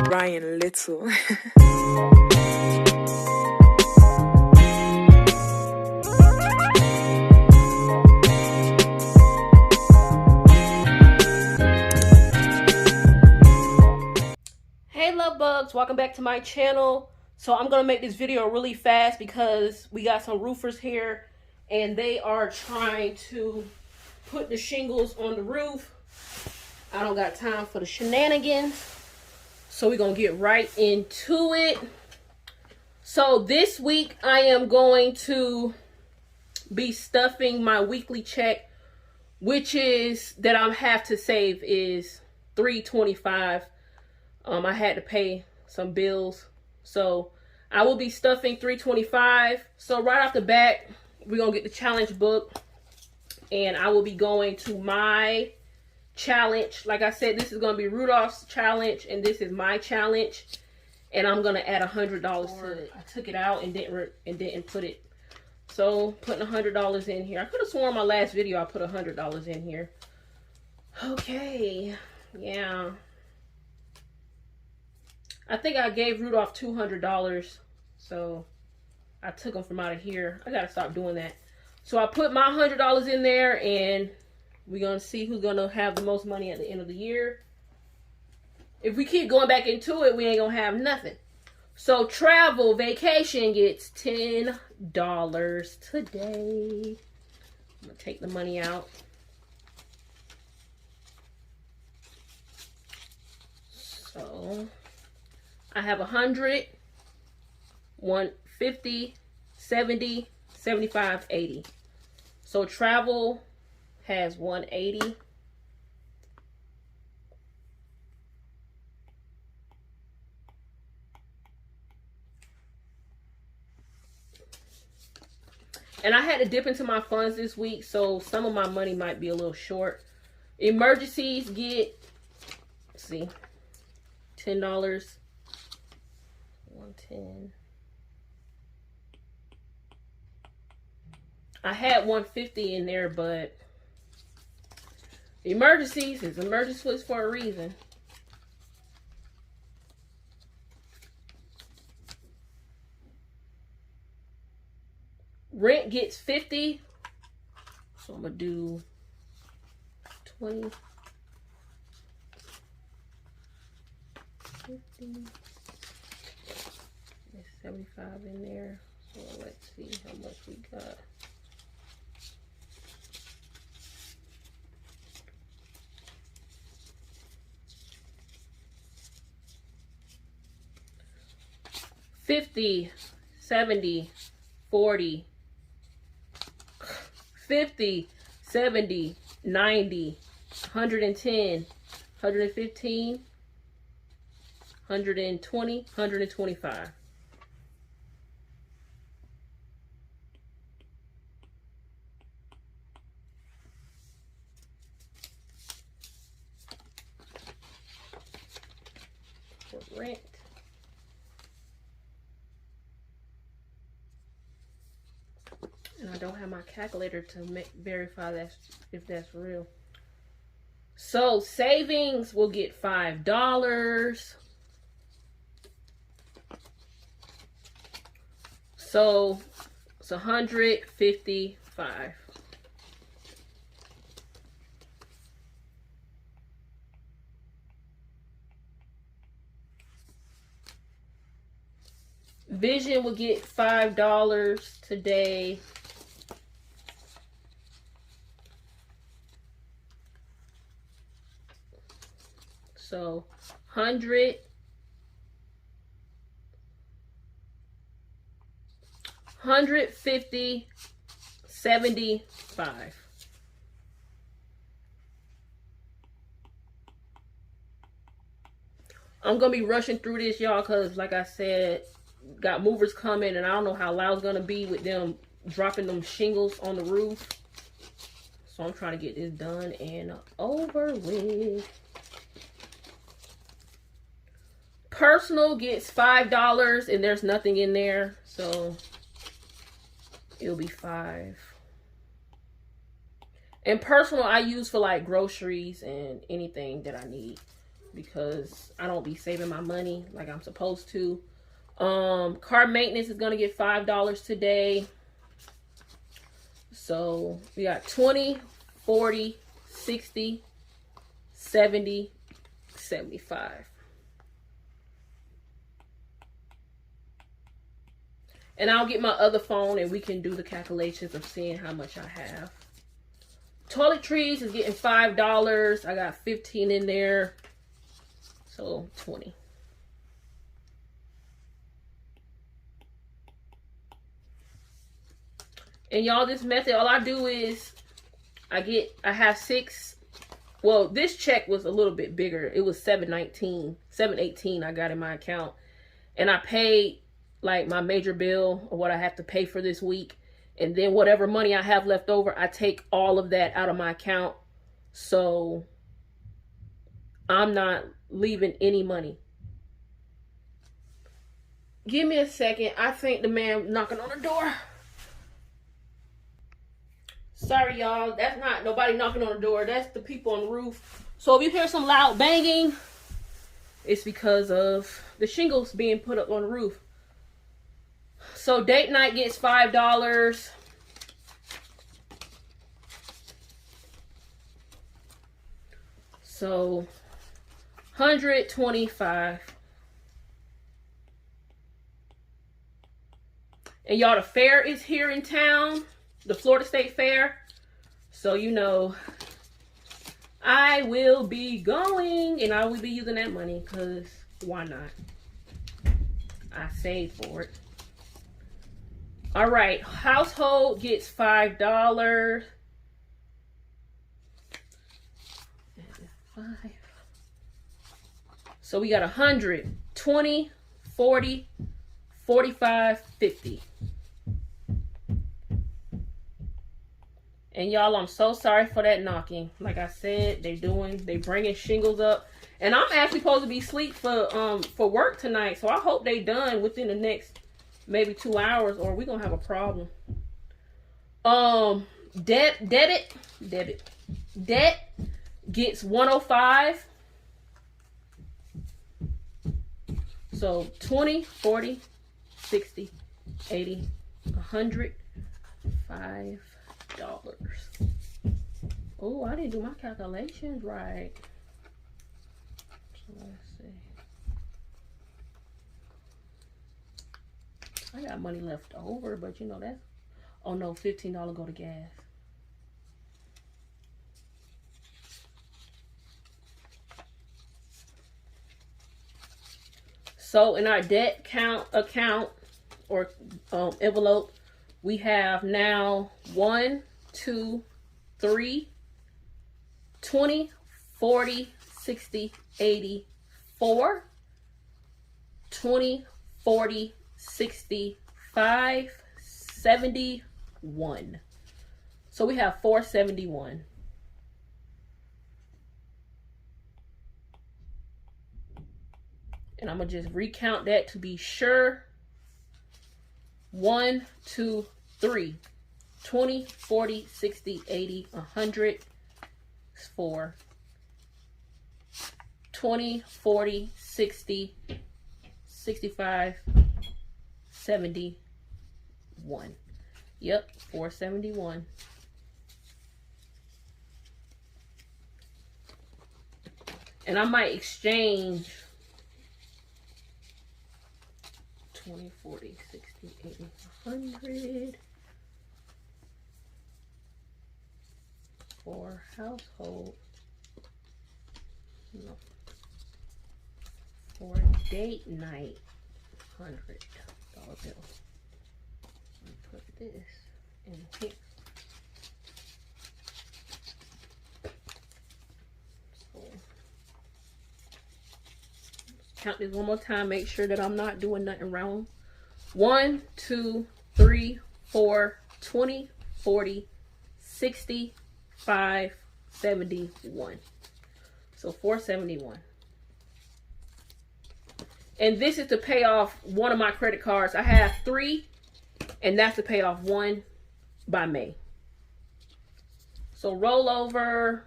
Ryan Little. Hey love bugs, welcome back to my channel. So I'm gonna make this video really fast because we got some roofers here and they are trying to put the shingles on the roof. I don't got time for the shenanigans, so we're gonna get right into it. So this week I am going to be stuffing my weekly check, which is that I have to save is $325. I had to pay some bills, so I will be stuffing $325. So right off the bat, we're gonna get the challenge book, and I will be going to my challenge. Like I said, this is gonna be Rudolph's challenge, and this is my challenge, and I'm gonna add $100 to it. I took it out and didn't put it. So putting $100 in here. I could have sworn my last video I put $100 in here. Okay, yeah. I think I gave Rudolph $200, so I took him from out of here. I gotta stop doing that. So I put my $100 in there, and we're gonna see who's gonna have the most money at the end of the year. If we keep going back into it, we ain't gonna have nothing. So travel vacation gets $10 today. I'm gonna take the money out. So I have 100, 150, 70, 75, 80. So travel has 180. And I had to dip into my funds this week, so some of my money might be a little short. Emergencies get, let's see, $10. 110. I had 150 in there, but emergencies is emergencies for a reason. Rent gets 50, so I'm gonna do 20, 50. 75 in there. So let's see how much we got. $50, $70, $40, $50, $70, $90, $110, $115, $120, $125. Rent. And I don't have my calculator to verify if that's real. So savings will get $5. So it's 155. Vision will get $5 today. So 100, 150, 75. I'm gonna be rushing through this, y'all, because like I said, got movers coming, and I don't know how loud it's gonna be with them dropping them shingles on the roof. So I'm trying to get this done and over with. Personal gets $5, and there's nothing in there, so it'll be $5. And personal I use for like groceries and anything that I need. because I don't be saving my money like I'm supposed to. Car maintenance is gonna get $5 today. So we got 20, 40, 60, 70, 75. And I'll get my other phone and we can do the calculations of seeing how much I have. Toiletries is getting $5. I got 15 in there. So 20. And y'all, this method, all I do is I have 6. Well, this check was a little bit bigger. It was $718 I got in my account. And I paid like my major bill or what I have to pay for this week. And then whatever money I have left over, I take all of that out of my account. So I'm not leaving any money. Give me a second. I think the man knocking on the door. Sorry, y'all. That's not nobody knocking on the door. That's the people on the roof. So if you hear some loud banging, it's because of the shingles being put up on the roof. So date night gets $5. So 125. And y'all, the fair is here in town. The Florida State Fair. So, you know, I will be going and I will be using that money because why not? I saved for it. All right. Household gets $5. 5. So we got 100, 20, 40, 45, 50. And y'all, I'm so sorry for that knocking. Like I said, they bringing shingles up. And I'm actually supposed to be asleep for work tonight. So I hope they done within the next maybe 2 hours or we're going to have a problem. Debt gets 105. So 20, 40, 60, 80, 100, $5. Oh, I didn't do my calculations right. So let's see. I got money left over, but you know that's, oh no, $15 go to gas. So in our debt account or envelope, we have now 1, 2, 3, 20, 40, 60, 80, 4, 20, 40, 60, 5, 71. So we have 471. And I'm going to just recount that to be sure. 1, 2, 3. 20, 40, 60, 80, 100. 4. 20, 40, 60, 65, 71. Yep, 471. And I might exchange 20, 40, 60, 80, 100 for household. No. For date night, $100 bill. Put this in here. So, count this one more time. Make sure that I'm not doing nothing wrong. 1, 2, 3, 4, 20, 40, 60, 5, 71. So 471. And this is to pay off one of my credit cards. I have 3, and that's to pay off 1 by May. So roll over.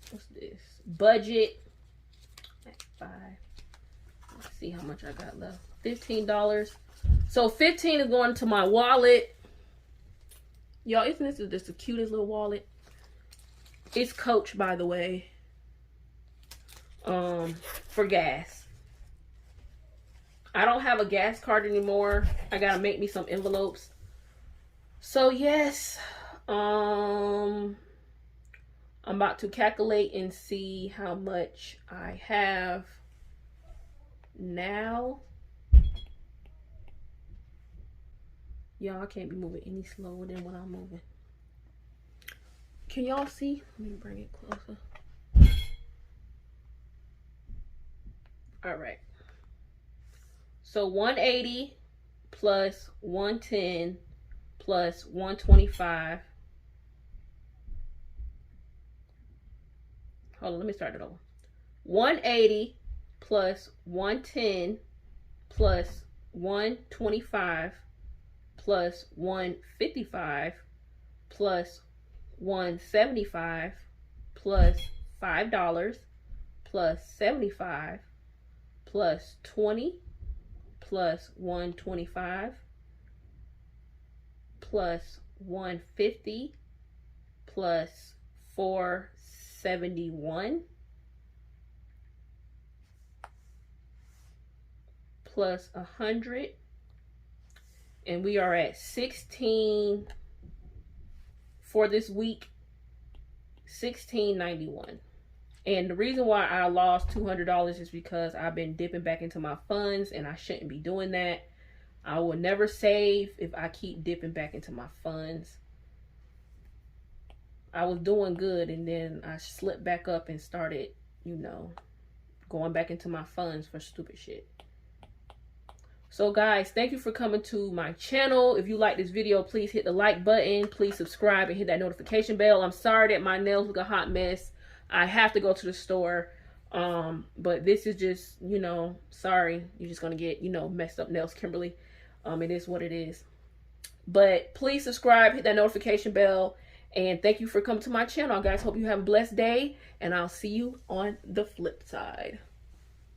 What's this? Budget. I Let's see how much I got left. $15. So 15 is going to my wallet. Y'all, isn't this just the cutest little wallet? It's Coach, by the way. For gas. I don't have a gas card anymore. I gotta make me some envelopes. So yes, I'm about to calculate and see how much I have now. Y'all, I can't be moving any slower than what I'm moving. Can y'all see? Let me bring it closer. All right. So 180 plus 110 plus 125. Hold on, let me start it over. 180 plus 110 plus 125 plus 155 plus 175 plus $5 plus 75 plus 20 plus 125 plus 150 plus 471 plus 100, and we are at 16 for this week, 1691. And the reason why I lost $200 is because I've been dipping back into my funds, and I shouldn't be doing that. I will never save if I keep dipping back into my funds. I was doing good, and then I slipped back up and started, you know, going back into my funds for stupid shit. So guys, thank you for coming to my channel. If you like this video, please hit the like button. Please subscribe and hit that notification bell. I'm sorry that my nails look a hot mess. I have to go to the store. But this is just, you know, sorry. You're just going to get, you know, messed up nails, Kimberly. It is what it is. But please subscribe, hit that notification bell. And thank you for coming to my channel, guys. Hope you have a blessed day. And I'll see you on the flip side.